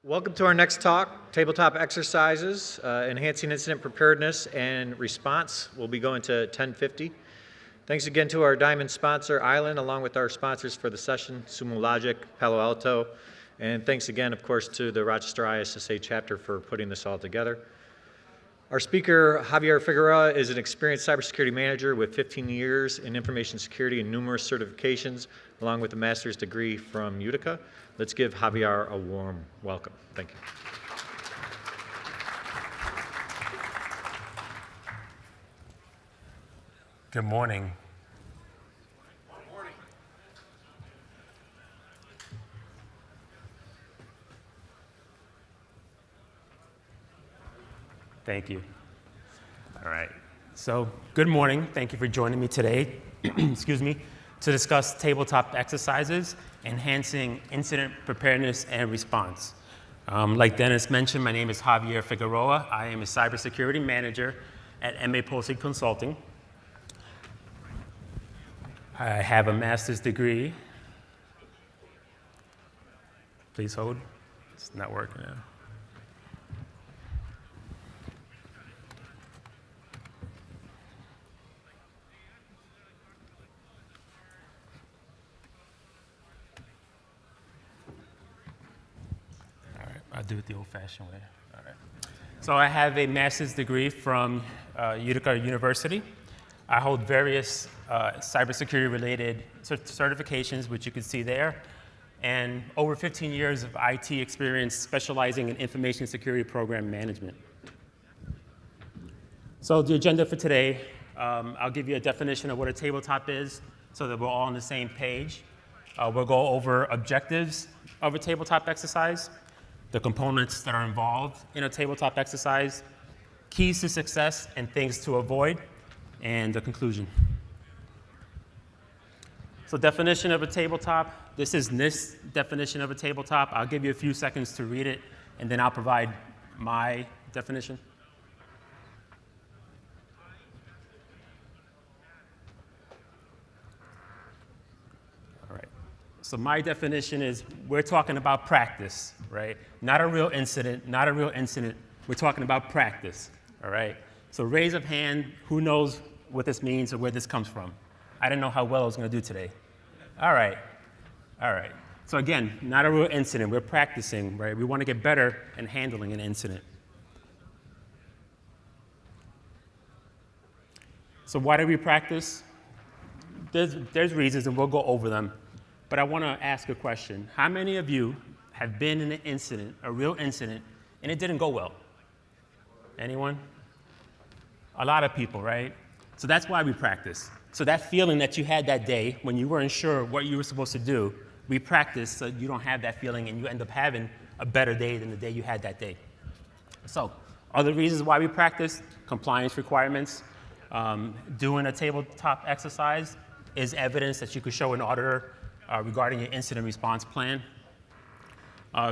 Welcome to our next talk, Tabletop Exercises, Enhancing Incident Preparedness and Response. We'll be going to 10:50. Thanks again to our diamond sponsor, Island, along with our sponsors for the session, Sumo Logic, Palo Alto, and thanks again, of course, to the Rochester ISSA chapter for putting this all together. Our speaker, Javier Figueroa, is an experienced cybersecurity manager with 15 years in information security and numerous certifications, along with a master's degree from Utica. Let's give Javier a warm welcome. Thank you. Good morning. Good morning. Thank you. All right. So, good morning. Thank you for joining me today, excuse me, to discuss tabletop exercises, enhancing incident preparedness and response. Like Dennis mentioned, my name is Javier Figueroa. I am a cybersecurity manager at MA Posey Consulting. I have a master's degree. Please hold. It's not working now. I'll do it the old-fashioned way. All right. So I have a master's degree from Utica University. I hold various cybersecurity-related certifications, which you can see there, and over 15 years of IT experience specializing in information security program management. So the agenda for today, I'll give you a definition of what a tabletop is so that we're all on the same page. We'll go over objectives of a tabletop exercise, the components that are involved in a tabletop exercise, keys to success and things to avoid, and the conclusion. So definition of a tabletop, this is NIST definition of a tabletop. I'll give you a few seconds to read it, and then I'll provide my definition. So my definition is we're talking about practice, right? Not a real incident, not a real incident. We're talking about practice, all right? So raise of hand, who knows what this means or where this comes from? I didn't know how well I was going to do today. All right. So again, not a real incident. We're practicing, right? We want to get better in handling an incident. So why do we practice? There's reasons, and we'll go over them. But I want to ask a question. How many of you have been in an incident, a real incident, and it didn't go well? Anyone? A lot of people, right? So that's why we practice. So that feeling that you had that day when you weren't sure what you were supposed to do, we practice so you don't have that feeling and you end up having a better day than the day you had that day. So other reasons why we practice: compliance requirements. Doing a tabletop exercise is evidence that you could show an auditor regarding your incident response plan.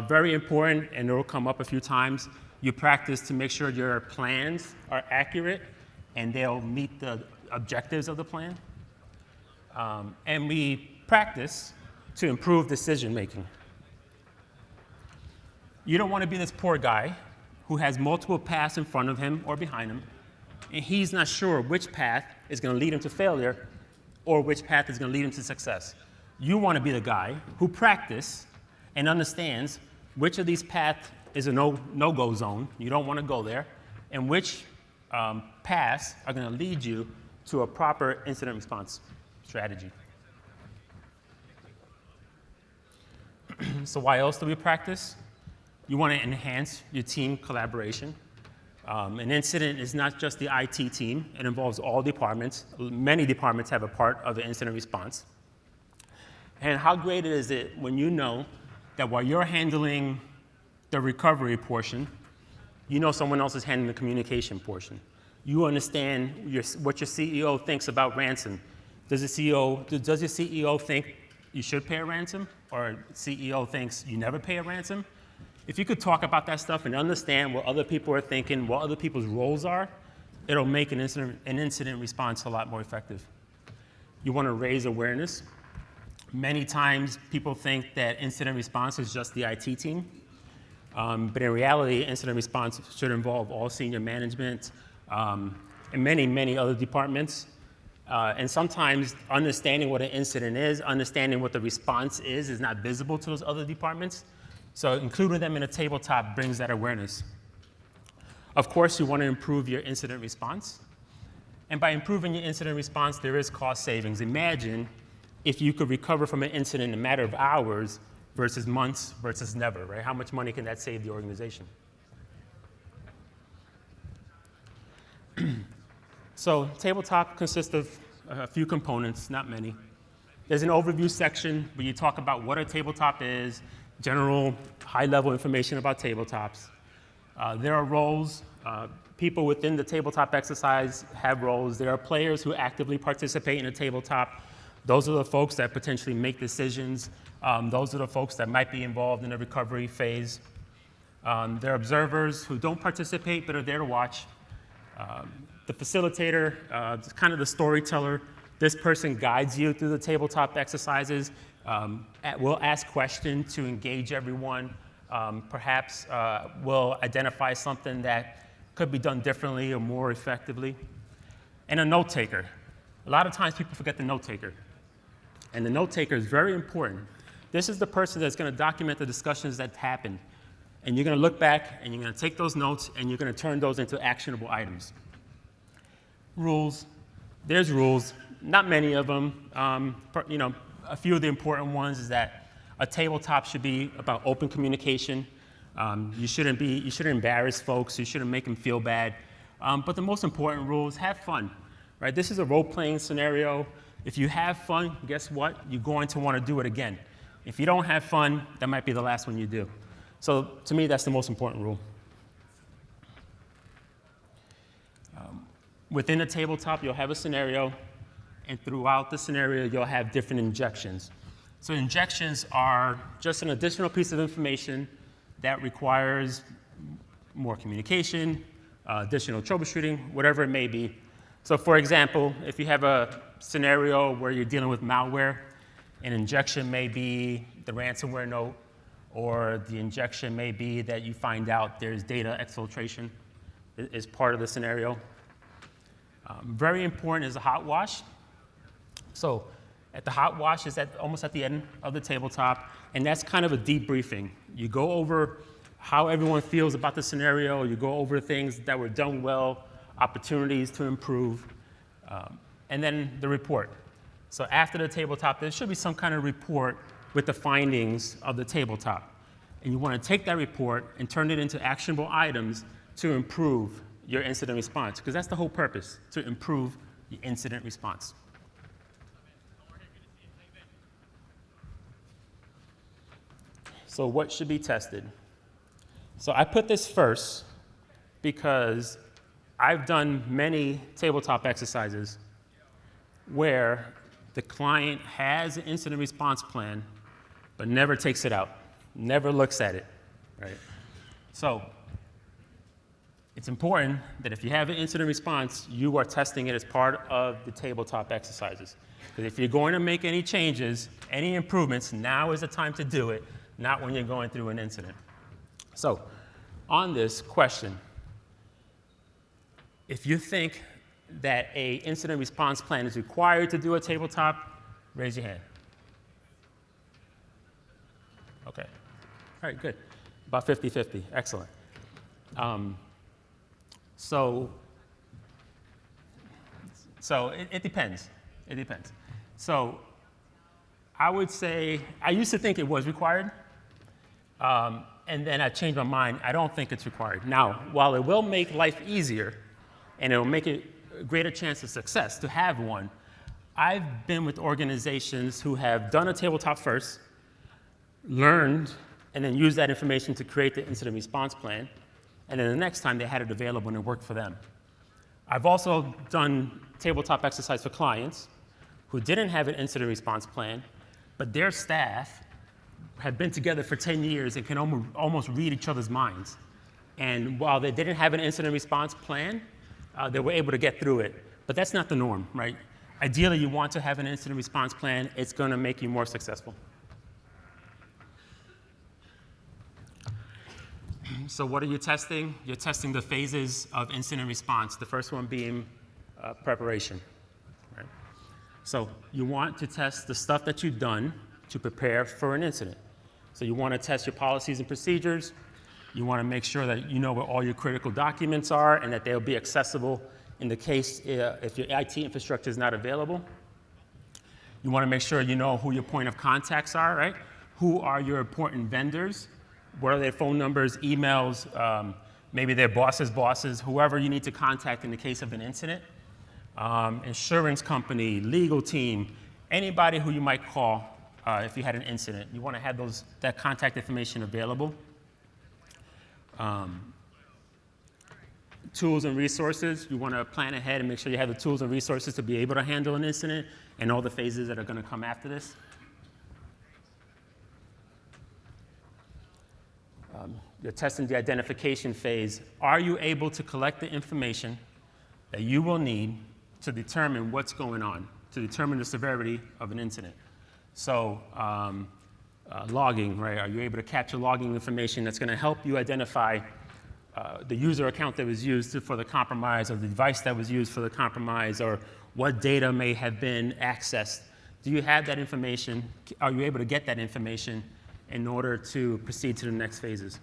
Very important, and it will come up a few times, you practice to make sure your plans are accurate and they'll meet the objectives of the plan. And we practice to improve decision making. You don't want to be this poor guy who has multiple paths in front of him or behind him, and he's not sure which path is going to lead him to failure or which path is going to lead him to success. You want to be the guy who practices and understands which of these paths is a no-go zone, you don't want to go there, and which paths are going to lead you to a proper incident response strategy. So why else do we practice? You want to enhance your team collaboration. An incident is not just the IT team, it involves all departments. Many departments have a part of the incident response. And how great is it when you know that while you're handling the recovery portion, you know someone else is handling the communication portion. You understand what your CEO thinks about ransom. Does your CEO think you should pay a ransom, or CEO thinks you never pay a ransom? If you could talk about that stuff and understand what other people are thinking, what other people's roles are, it'll make an incident response a lot more effective. You want to raise awareness. Many times people think that incident response is just the IT team. But in reality, incident response should involve all senior management and many, many other departments. And sometimes understanding what an incident is, understanding what the response is not visible to those other departments. So including them in a tabletop brings that awareness. Of course, you want to improve your incident response. And by improving your incident response, there is cost savings. Imagine if you could recover from an incident in a matter of hours versus months versus never, right? How much money can that save the organization? So tabletop consists of a few components, not many. There's an overview section where you talk about what a tabletop is, general high-level information about tabletops. There are roles. People within the tabletop exercise have roles. There are players who actively participate in a tabletop. Those are the folks that potentially make decisions. Those are the folks that might be involved in the recovery phase. There are observers who don't participate but are there to watch. The facilitator is kind of the storyteller. This person guides you through the tabletop exercises, will ask questions to engage everyone, perhaps will identify something that could be done differently or more effectively. And a note taker. A lot of times people forget the note taker. And the note taker is very important. This is the person that's going to document the discussions that happened. And you're going to look back and you're going to take those notes and you're going to turn those into actionable items. Rules. There's rules. Not many of them. A few of the important ones is that a tabletop should be about open communication. You shouldn't embarrass folks. You shouldn't make them feel bad. But the most important rule is have fun, right? This is a role-playing scenario. If you have fun, guess what? You're going to want to do it again. If you don't have fun, that might be the last one you do. So to me, that's the most important rule. Within a tabletop, you'll have a scenario, and throughout the scenario, you'll have different injections. So injections are just an additional piece of information that requires more communication, additional troubleshooting, whatever it may be. So for example, if you have a scenario where you're dealing with malware, an injection may be the ransomware note, or the injection may be that you find out there's data exfiltration is part of the scenario. Very important is a hot wash. So at the hot wash is almost at the end of the tabletop, and that's kind of a debriefing. You go over how everyone feels about the scenario, you go over things that were done well, opportunities to improve, and then the report. So after the tabletop, there should be some kind of report with the findings of the tabletop. And you want to take that report and turn it into actionable items to improve your incident response, because that's the whole purpose, to improve the incident response. So what should be tested? So I put this first because I've done many tabletop exercises where the client has an incident response plan but never takes it out, never looks at it, right? So it's important that if you have an incident response, you are testing it as part of the tabletop exercises. Because if you're going to make any changes, any improvements, now is the time to do it, not when you're going through an incident. So on this question, if you think that an incident response plan is required to do a tabletop, raise your hand. Okay. All right, good. About 50-50. Excellent. So it depends. It depends. So I would say, I used to think it was required, and then I changed my mind. I don't think it's required. Now, while it will make life easier, and it will make it a greater chance of success to have one, I've been with organizations who have done a tabletop first, learned, and then used that information to create the incident response plan, and then the next time they had it available and it worked for them. I've also done tabletop exercise for clients who didn't have an incident response plan, but their staff had been together for 10 years and can almost read each other's minds. And while they didn't have an incident response plan, they were able to get through it. But that's not the norm, right? Ideally, you want to have an incident response plan. It's going to make you more successful. So what are you testing? You're testing the phases of incident response, the first one being preparation. Right? So you want to test the stuff that you've done to prepare for an incident. So you want to test your policies and procedures. You want to make sure that you know where all your critical documents are and that they'll be accessible in the case if your IT infrastructure is not available. You want to make sure you know who your point of contacts are, right? Who are your important vendors? What are their phone numbers, emails, maybe their bosses, whoever you need to contact in the case of an incident. Insurance company, legal team, anybody who you might call if you had an incident. You want to have that contact information available. Tools and resources, you want to plan ahead and make sure you have the tools and resources to be able to handle an incident and all the phases that are going to come after this. You're testing the identification phase. Are you able to collect the information that you will need to determine what's going on, to determine the severity of an incident? So logging, right? Are you able to capture logging information that's going to help you identify the user account that was used for the compromise or the device that was used for the compromise or what data may have been accessed? Do you have that information? Are you able to get that information in order to proceed to the next phases?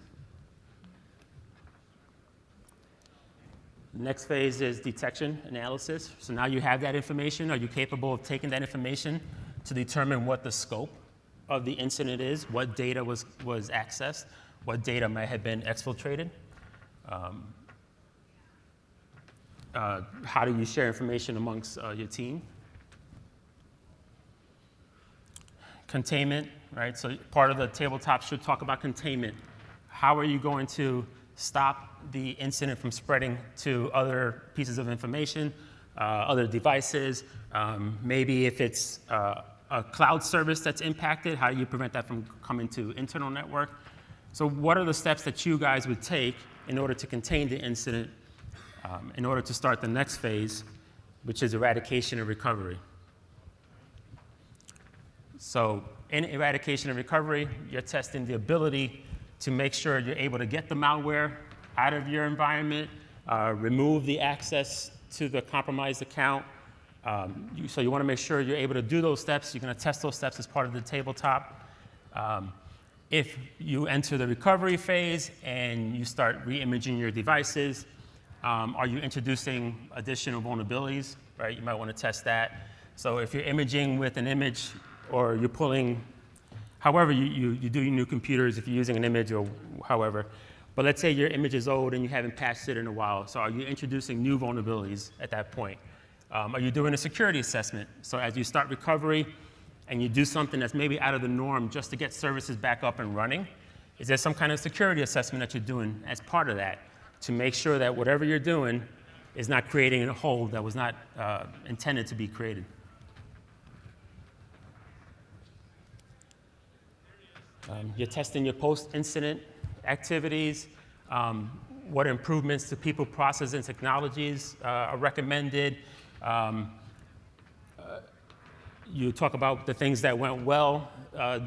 The next phase is detection analysis. So now you have that information. Are you capable of taking that information to determine what the scope of the incident is, what data was accessed, what data might have been exfiltrated? How do you share information amongst your team? Containment, right? So part of the tabletop should talk about containment. How are you going to stop the incident from spreading to other pieces of information, other devices? Maybe if it's a cloud service that's impacted, how do you prevent that from coming to internal network? So what are the steps that you guys would take in order to contain the incident, in order to start the next phase, which is eradication and recovery? So in eradication and recovery, you're testing the ability to make sure you're able to get the malware out of your environment, remove the access to the compromised account. So you want to make sure you're able to do those steps. You're going to test those steps as part of the tabletop. If you enter the recovery phase and you start re-imaging your devices, are you introducing additional vulnerabilities, right? You might want to test that. So if you're imaging with an image or you're pulling, however you do your new computers, if you're using an image or however, but let's say your image is old and you haven't patched it in a while. So are you introducing new vulnerabilities at that point? Are you doing a security assessment? So as you start recovery and you do something that's maybe out of the norm just to get services back up and running, is there some kind of security assessment that you're doing as part of that to make sure that whatever you're doing is not creating a hole that was not intended to be created? You're testing your post-incident activities, what improvements to people, processes, and technologies are recommended. You talk about the things that went well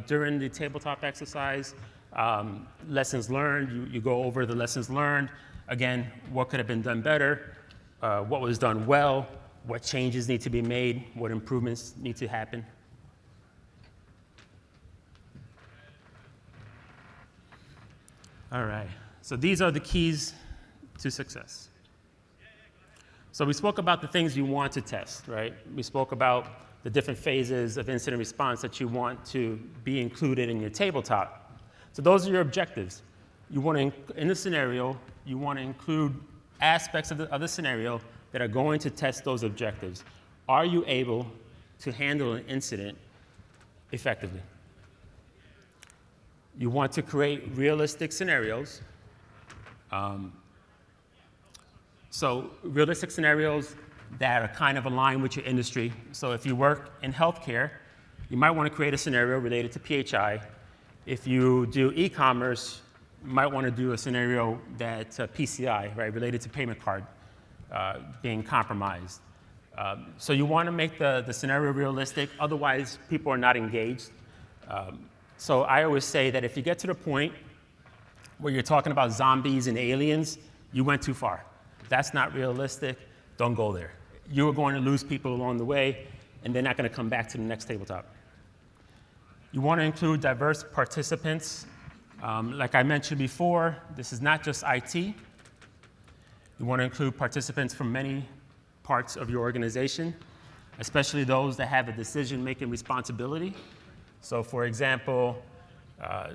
during the tabletop exercise, lessons learned. You go over the lessons learned. Again, what could have been done better, what was done well, what changes need to be made, what improvements need to happen. All right, so these are the keys to success. So we spoke about the things you want to test, right? We spoke about the different phases of incident response that you want to be included in your tabletop. So those are your objectives. You want to, in the scenario, you want to include aspects of the scenario that are going to test those objectives. Are you able to handle an incident effectively? You want to create realistic scenarios. So realistic scenarios that are kind of aligned with your industry. So if you work in healthcare, you might want to create a scenario related to PHI. If you do e-commerce, you might want to do a scenario that's PCI, right, related to payment card being compromised. So you want to make the scenario realistic, otherwise people are not engaged. So I always say that if you get to the point where you're talking about zombies and aliens, you went too far. That's not realistic. Don't go there. You are going to lose people along the way, and they're not going to come back to the next tabletop. You want to include diverse participants. Like I mentioned before, this is not just IT. You want to include participants from many parts of your organization, especially those that have a decision-making responsibility. So for example,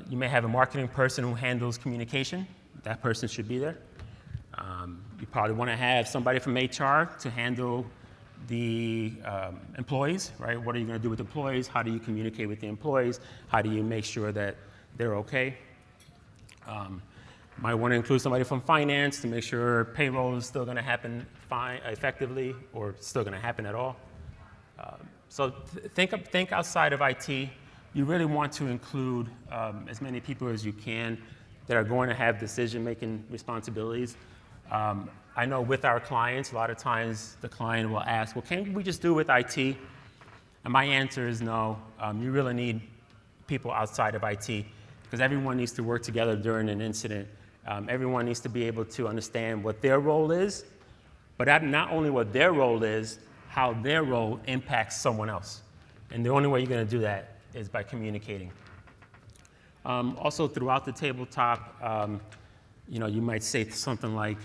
you may have a marketing person who handles communication. That person should be there. You probably want to have somebody from HR to handle the employees, right? What are you going to do with employees? How do you communicate with the employees? How do you make sure that they're okay? Might want to include somebody from finance to make sure payroll is still going to happen effectively or still going to happen at all. So think outside of IT. You really want to include as many people as you can that are going to have decision-making responsibilities. I know with our clients, a lot of times the client will ask, well, can't we just do it with IT? And my answer is no. You really need people outside of IT because everyone needs to work together during an incident. Everyone needs to be able to understand what their role is, but not only what their role is, how their role impacts someone else. And the only way you're going to do that is by communicating. Also, throughout the tabletop, you might say something like,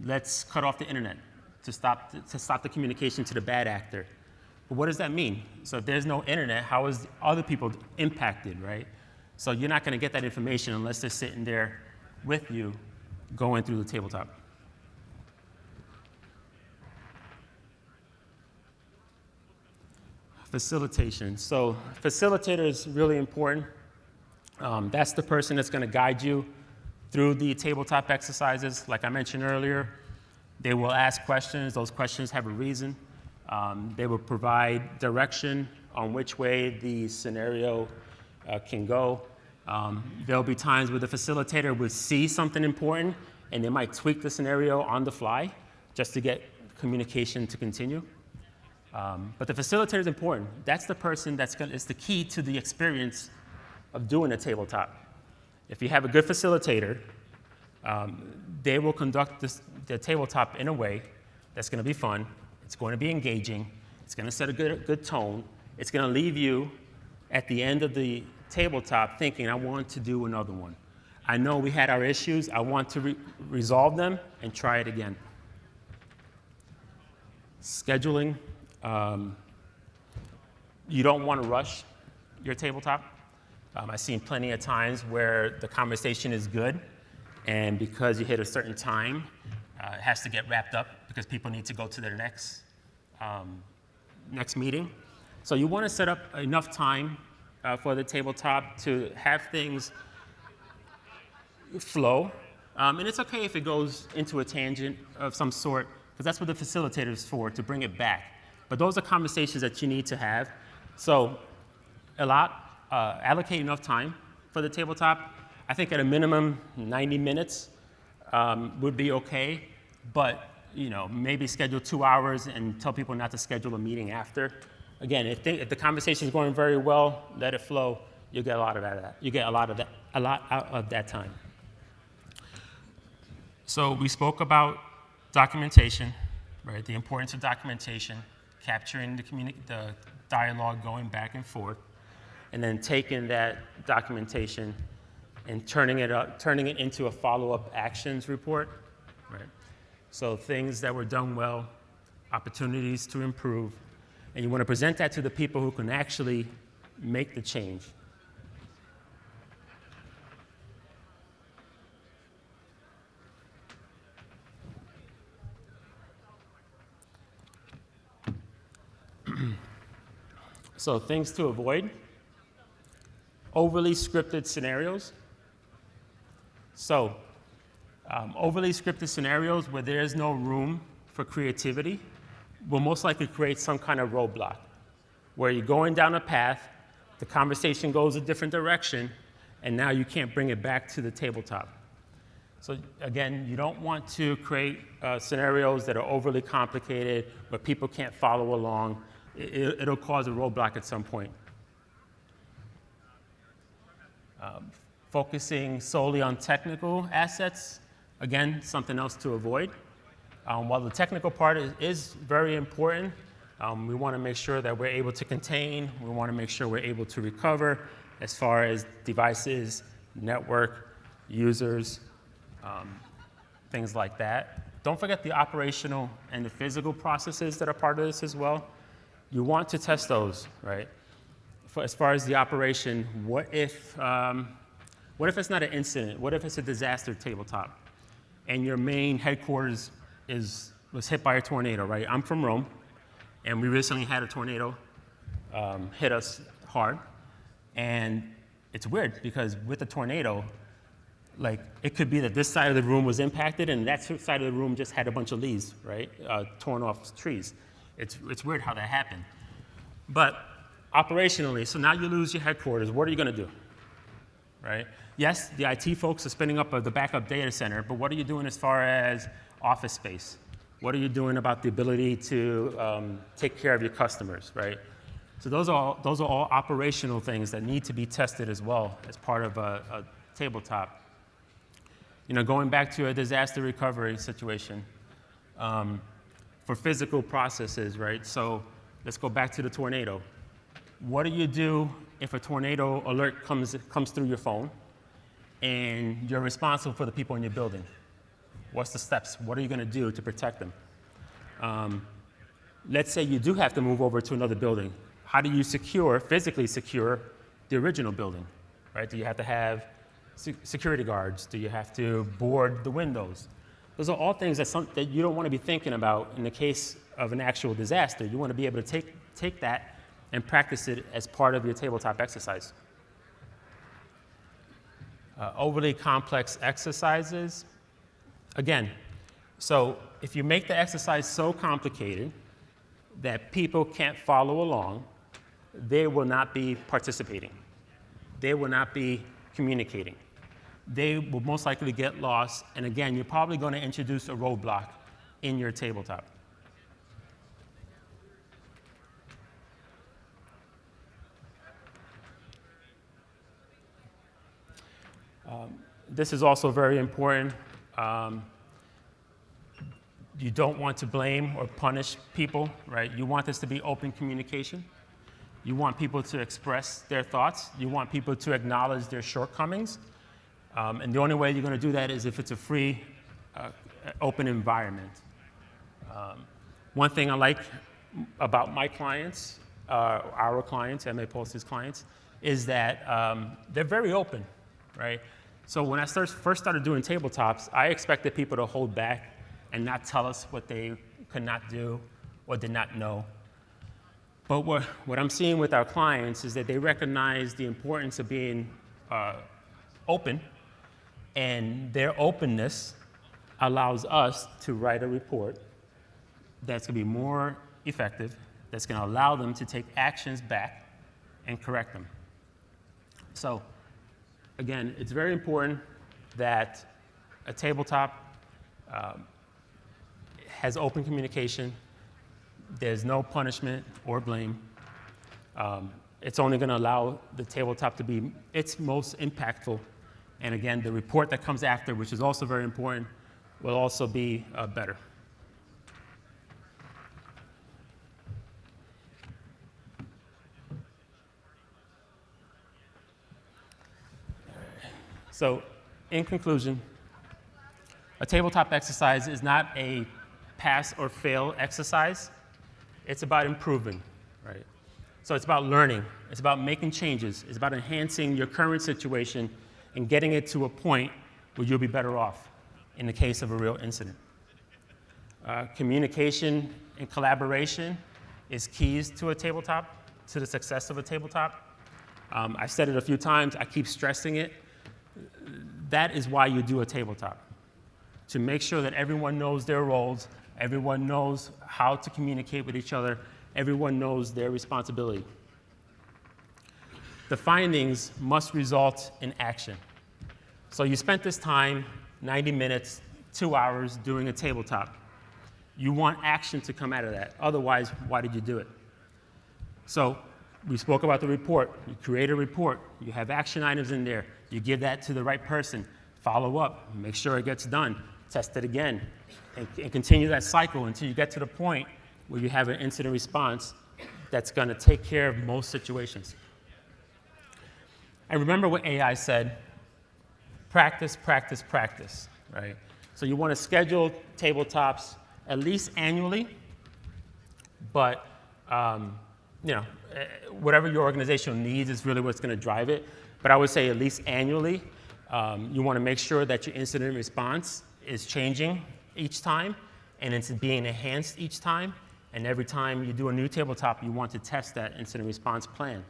let's cut off the internet to stop the communication to the bad actor. But what does that mean? So if there's no internet, how is other people impacted, right? So you're not going to get that information unless they're sitting there with you going through the tabletop. Facilitation. So facilitator is really important. That's the person that's going to guide you through the tabletop exercises. Like I mentioned earlier, they will ask questions. Those questions have a reason. They will provide direction on which way the scenario can go. There'll be times where the facilitator will see something important and they might tweak the scenario on the fly just to get communication to continue. But the facilitator is important. That's the person it's the key to the experience of doing a tabletop. If you have a good facilitator, they will conduct the tabletop in a way that's going to be fun, it's going to be engaging, it's going to set a good tone, it's going to leave you at the end of the tabletop thinking, I want to do another one. I know we had our issues, I want to resolve them and try it again. Scheduling. You don't want to rush your tabletop. I've seen plenty of times where the conversation is good, and because you hit a certain time, it has to get wrapped up because people need to go to their next meeting. So you want to set up enough time for the tabletop to have things flow. And it's okay if it goes into a tangent of some sort, because that's what the facilitator is for, to bring it back. But those are conversations that you need to have. So allocate enough time for the tabletop. I think at a minimum, 90 minutes would be okay. But maybe schedule 2 hours and tell people not to schedule a meeting after. Again, if the conversation is going very well, let it flow. You'll get a lot of that. You get a lot out of that time. So we spoke about documentation, right? The importance of documentation, capturing the dialogue going back and forth, and then taking that documentation and turning it into a follow-up actions report, right? So things that were done well, opportunities to improve, and you want to present that to the people who can actually make the change. So things to avoid: overly scripted scenarios. So overly scripted scenarios where there is no room for creativity will most likely create some kind of roadblock, where you're going down a path, the conversation goes a different direction, and now you can't bring it back to the tabletop. So again, you don't want to create scenarios that are overly complicated where people can't follow along. It'll cause a roadblock at some point. focusing solely on technical assets, again, something else to avoid. While the technical part is very important, we want to make sure that we're able to contain, we want to make sure we're able to recover as far as devices, network, users, things like that. Don't forget the operational and the physical processes that are part of this as well. You want to test those, right? As far as the operation, what if it's not an incident? What if it's a disaster tabletop and your main headquarters was hit by a tornado, right? I'm from Rome, and we recently had a tornado hit us hard. And it's weird because with the tornado, like it could be that this side of the room was impacted and that side of the room just had a bunch of leaves, right? Torn off trees. It's weird how that happened. But operationally, so now you lose your headquarters, what are you gonna do, right? Yes, the IT folks are spinning up the backup data center, but what are you doing as far as office space? What are you doing about the ability to take care of your customers, right? So those are all operational things that need to be tested as well as part of a tabletop. You know, going back to a disaster recovery situation, for physical processes, right? So let's go back to the tornado. What do you do if a tornado alert comes through your phone and you're responsible for the people in your building? What's the steps? What are you going to do to protect them? Let's say you do have to move over to another building. How do you physically secure the original building, right? Do you have to have security guards? Do you have to board the windows? Those are all things that you don't want to be thinking about in the case of an actual disaster. You want to be able to take that and practice it as part of your tabletop exercise. Overly complex exercises. Again, so if you make the exercise so complicated that people can't follow along, they will not be participating. They will not be communicating. They will most likely get lost, and again, you're probably going to introduce a roadblock in your tabletop. This is also very important. You don't want to blame or punish people, right? You want this to be open communication. You want people to express their thoughts. You want people to acknowledge their shortcomings. And the only way you're going to do that is if it's a free, open environment. One thing I like about my clients, our clients, MA Pulse's clients, is that they're very open, right? So when I first started doing tabletops, I expected people to hold back and not tell us what they could not do or did not know. But what I'm seeing with our clients is that they recognize the importance of being open, and their openness allows us to write a report that's going to be more effective, that's going to allow them to take actions back and correct them. So again, it's very important that a tabletop has open communication. There's no punishment or blame. It's only going to allow the tabletop to be its most impactful. And again, the report that comes after, which is also very important, will also be better. So, in conclusion, a tabletop exercise is not a pass or fail exercise. It's about improving, right? So it's about learning. It's about making changes. It's about enhancing your current situation and getting it to a point where you'll be better off in the case of a real incident. Communication and collaboration is keys to a tabletop, to the success of a tabletop. I've said it a few times. I keep stressing it. That is why you do a tabletop, to make sure that everyone knows their roles, everyone knows how to communicate with each other, everyone knows their responsibility. The findings must result in action. So you spent this time, 90 minutes, 2 hours doing a tabletop. You want action to come out of that. Otherwise, why did you do it? So We spoke about the report. You create a report. You have action items in there. You give that to the right person. Follow up. Make sure it gets done. Test it again. And continue that cycle until you get to the point where you have an incident response that's going to take care of most situations. And remember what AI said, practice, practice, practice, right? So you want to schedule tabletops at least annually, but whatever your organization needs is really what's going to drive it. But I would say at least annually. You want to make sure that your incident response is changing each time, and it's being enhanced each time. And every time you do a new tabletop, you want to test that incident response plan.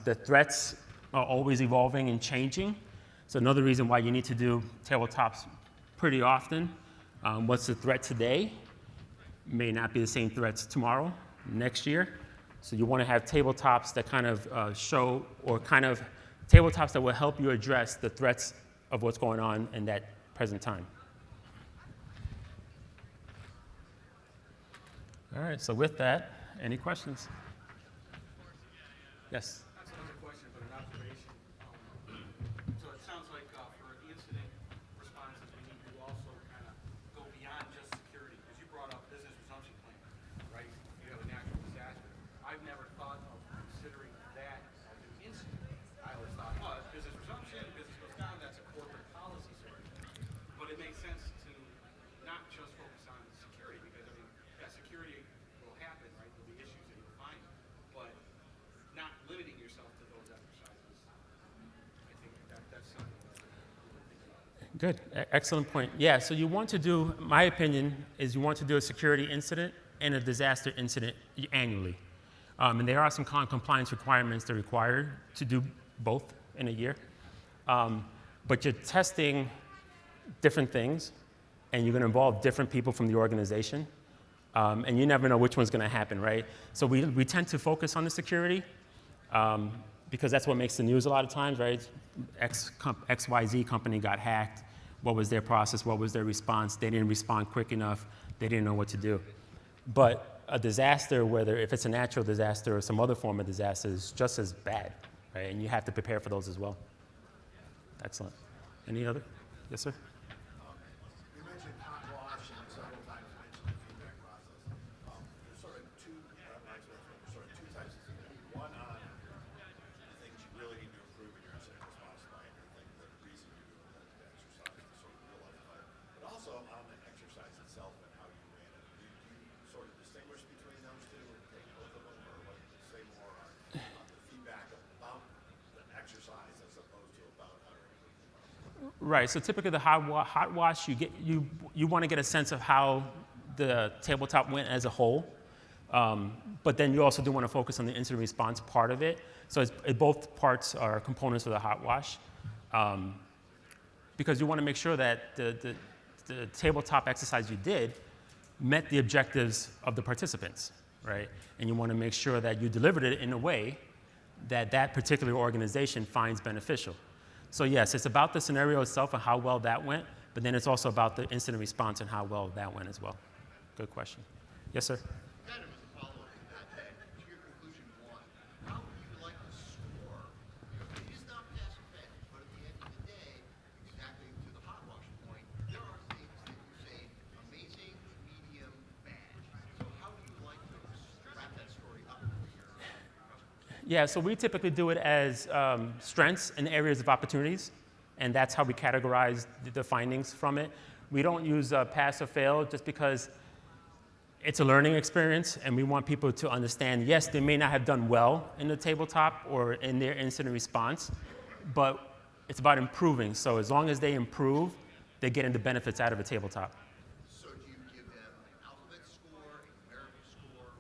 The threats are always evolving and changing. So another reason why you need to do tabletops pretty often. What's the threat today may not be the same threats tomorrow, next year. So you want to have tabletops that kind of show, or kind of tabletops that will help you address the threats of what's going on in that present time. All right, so with that, any questions? Yes? Not so much a question, but an observation. So it sounds like for the incident responses, we need to also kind of go beyond just security, because you brought up business resumption plan, right? You have a natural disaster. I've never thought of considering that as an incident. I always thought, oh, it's business resumption, business goes down, that's a corporate policy sort of thing. But it makes sense to not just focus on security, because I mean, yeah, security will happen, right? There'll be issues that you'll find, but not limiting yourself to those exercises. I think that's something that I really think about. Good, excellent point. Yeah, so you want to do, my opinion is you want to do a security incident and a disaster incident annually. And there are some compliance requirements that are required to do both in a year. But you're testing different things, and you're going to involve different people from the organization. And you never know which one's going to happen, right? So we tend to focus on the security because that's what makes the news a lot of times, right? XYZ company got hacked. What was their process? What was their response? They didn't respond quick enough. They didn't know what to do. But a disaster, whether if it's a natural disaster or some other form of disaster, is just as bad, right? And you have to prepare for those as well. Excellent. Any other? Yes, sir? You mentioned hot wash and several times mentioned the feedback process. There's sort of two types of feedback. One on the things you really need to improve in your incident response plan, the reason you're doing the exercise, the sort of real life life. But also on the exercise itself and how you ran it. Do you sort of distinguish between those two, take both of them, or what say more on the feedback about the exercise as opposed to about how to improve the process? Right. So typically the hot wash, you want to get a sense of how the tabletop went as a whole, but then you also do want to focus on the incident response part of it. So both parts are components of the hot wash, because you want to make sure that the tabletop exercise you did met the objectives of the participants, right? And you want to make sure that you delivered it in a way that that particular organization finds beneficial. So yes, it's about the scenario itself and how well that went, but then it's also about the incident response and how well that went as well. Good question. Yes, sir? Kind of as a follow-up to that, to your conclusion one, how would you like to score? It is not pass or fail, but at the end of the day, exactly to the hot wash point, there are things that you say amazing, medium, bad. So how do you like to wrap that story up for your customer? Yeah, so we typically do it as strengths and areas of opportunities, and that's how we categorize the findings from it. We don't use pass or fail just because it's a learning experience, and we want people to understand, yes, they may not have done well in the tabletop or in their incident response, but it's about improving. So as long as they improve, they're getting the benefits out of a tabletop. So do you give them an alphabet score, a numerical score?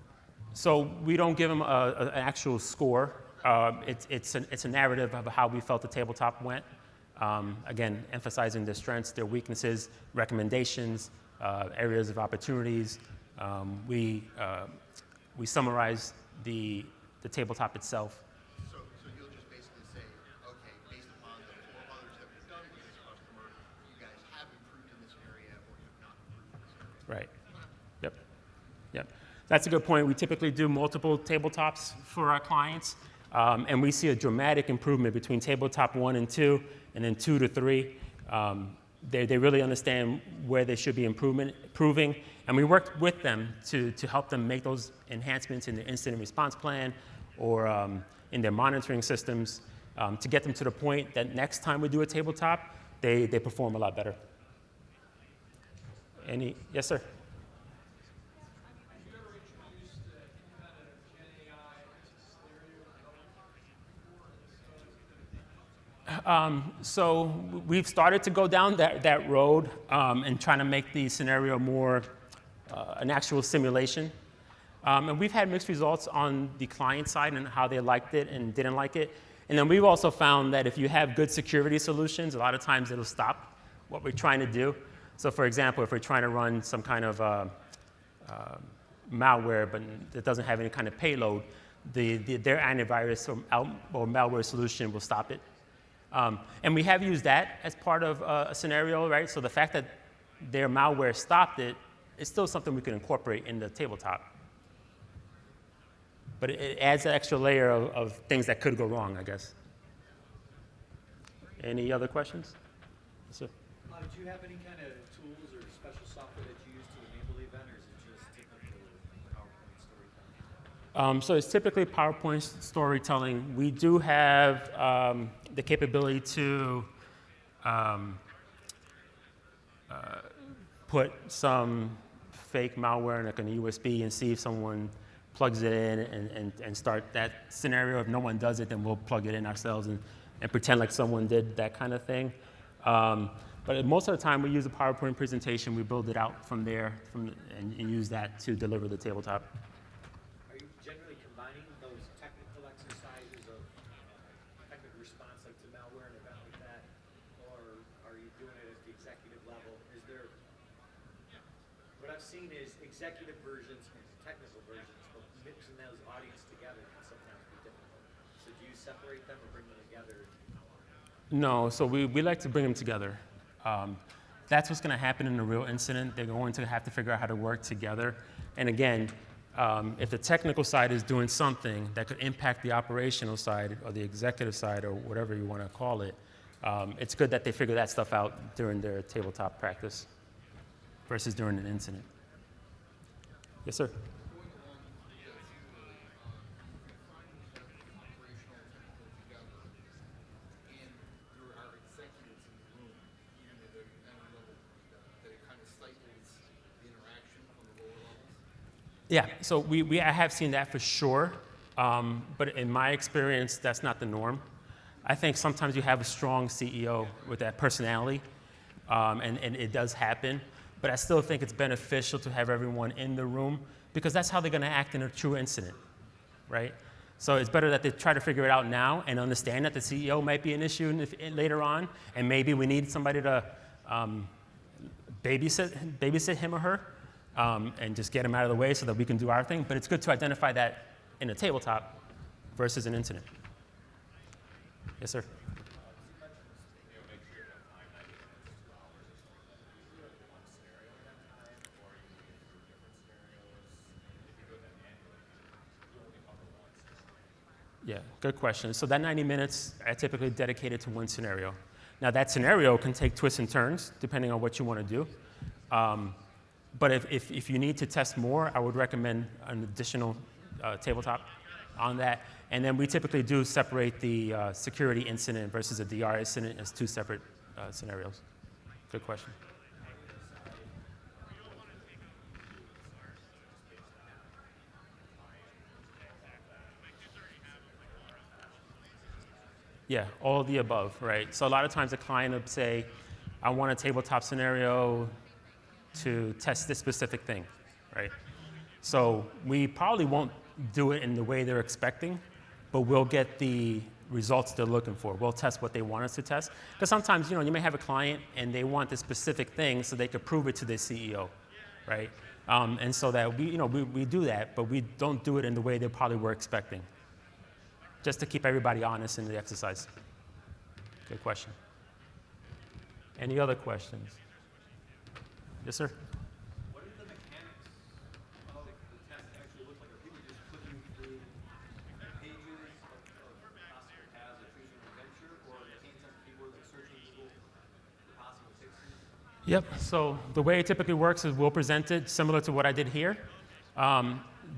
So we don't give them an actual score. It's a narrative of how we felt the tabletop went. Again, emphasizing their strengths, their weaknesses, recommendations, areas of opportunities. We summarize the tabletop itself. So you'll just basically say, okay, based upon the four others that we've done with this customer, you guys have improved in this area or have not improved in this area. Right. Yep. Yep. That's a good point. We typically do multiple tabletops for our clients, and we see a dramatic improvement between tabletop 1 and 2, and then 2 to 3. They really understand where they should be improving, and we worked with them to help them make those enhancements in the incident response plan or in their monitoring systems to get them to the point that next time we do a tabletop, they perform a lot better. Yes, sir? So we've started to go down that road and trying to make the scenario more an actual simulation. And we've had mixed results on the client side and how they liked it and didn't like it. And then we've also found that if you have good security solutions, a lot of times it'll stop what we're trying to do. So for example, if we're trying to run some kind of malware, but it doesn't have any kind of payload, their antivirus or malware solution will stop it. And we have used that as part of a scenario, right? So the fact that their malware stopped it is still something we can incorporate in the tabletop. But it adds an extra layer of things that could go wrong, I guess. Any other questions? Yes, sir. Do you have any kind of tools or special software that you use to enable the event, or is it just typical PowerPoint storytelling? So it's typically PowerPoint storytelling. We do have the capability to put some fake malware in like an USB and see if someone plugs it in and start that scenario. If no one does it, then we'll plug it in ourselves and pretend like someone did that kind of thing. But most of the time we use a PowerPoint presentation, we build it out from there and use that to deliver the tabletop. Are you generally combining those technical exercises of technical response like to malware and event like that, or are you doing it at the executive level? Is there, what I've seen is executive versions and technical versions, but mixing those audience together can sometimes be difficult. So do you separate them or bring them together? No, so we like to bring them together. That's what's going to happen in a real incident. They're going to have to figure out how to work together. And again, if the technical side is doing something that could impact the operational side or the executive side or whatever you want to call it, it's good that they figure that stuff out during their tabletop practice versus during an incident. Yes, sir. Yeah, so I have seen that for sure, but in my experience, that's not the norm. I think sometimes you have a strong CEO with that personality, and it does happen, but I still think it's beneficial to have everyone in the room because that's how they're going to act in a true incident, right? So it's better that they try to figure it out now and understand that the CEO might be an issue later on, and maybe we need somebody to babysit him or her. And just get them out of the way so that we can do our thing. But it's good to identify that in a tabletop versus an incident. Yes, sir. Yeah, good question. So that 90 minutes, I typically dedicate it to one scenario. Now that scenario can take twists and turns depending on what you want to do. But if you need to test more, I would recommend an additional tabletop on that. And then we typically do separate the security incident versus a DR incident as two separate scenarios. Good question. Yeah, all of the above, right? So a lot of times a client will say, I want a tabletop scenario to test this specific thing, right? So we probably won't do it in the way they're expecting, but we'll get the results they're looking for. We'll test what they want us to test. Because sometimes, you may have a client and they want this specific thing so they could prove it to their CEO, right? And so that we do that, but we don't do it in the way they probably were expecting. Just to keep everybody honest in the exercise. Good question. Any other questions? Yes, sir. What are the mechanics of the test Yep. So the way it typically works is we'll present it similar to what I did here.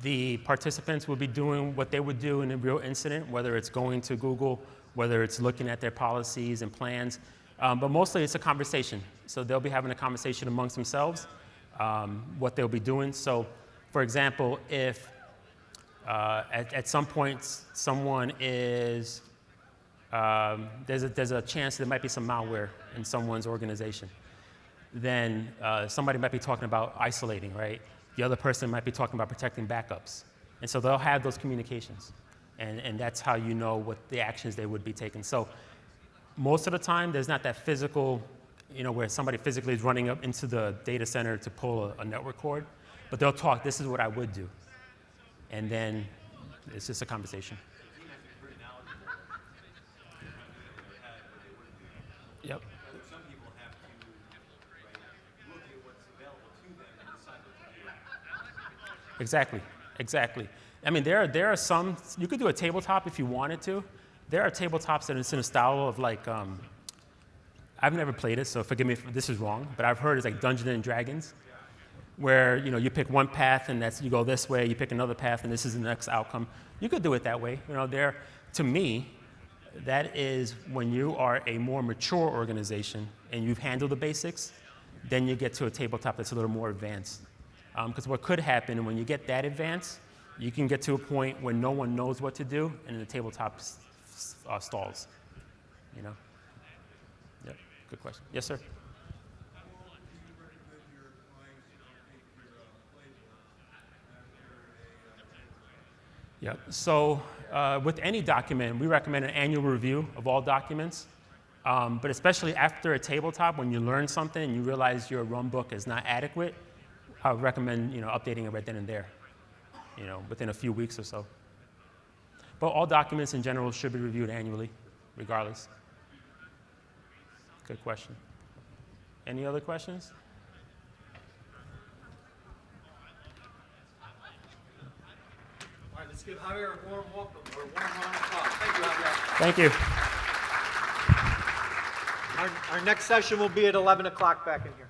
The participants will be doing what they would do in a real incident, whether it's going to Google, whether it's looking at their policies and plans. But mostly it's a conversation. So they'll be having a conversation amongst themselves, what they'll be doing. So, for example, if at some point someone is, there's a chance there might be some malware in someone's organization, then somebody might be talking about isolating, right? The other person might be talking about protecting backups. And so they'll have those communications. And that's how you know what the actions they would be taking. So most of the time, there's not that physical, where somebody physically is running up into the data center to pull a network cord. But they'll talk, this is what I would do. And then it's just a conversation. Yep. Some people have to look at what's available to them and decide what to do. Exactly. I mean, there are some, you could do a tabletop if you wanted to. There are tabletops that it's in a style of like, I've never played it, so forgive me if this is wrong, but I've heard it's like Dungeons and Dragons, where you pick one path and you go this way, you pick another path and this is the next outcome. You could do it that way. To me, that is when you are a more mature organization and you've handled the basics, then you get to a tabletop that's a little more advanced. Because what could happen when you get that advanced, you can get to a point where no one knows what to do and the tabletop stalls. Yep. Good question. Yes, sir. Yeah. So with any document, we recommend an annual review of all documents. But especially after a tabletop, when you learn something and you realize your run book is not adequate, I would recommend updating it right then and there, within a few weeks or so. But all documents in general should be reviewed annually, regardless. Good question. Any other questions? All right, let's give Javier a warm welcome, or a warm round of applause. Thank you, Javier. Thank you. Our next session will be at 11 o'clock back in here.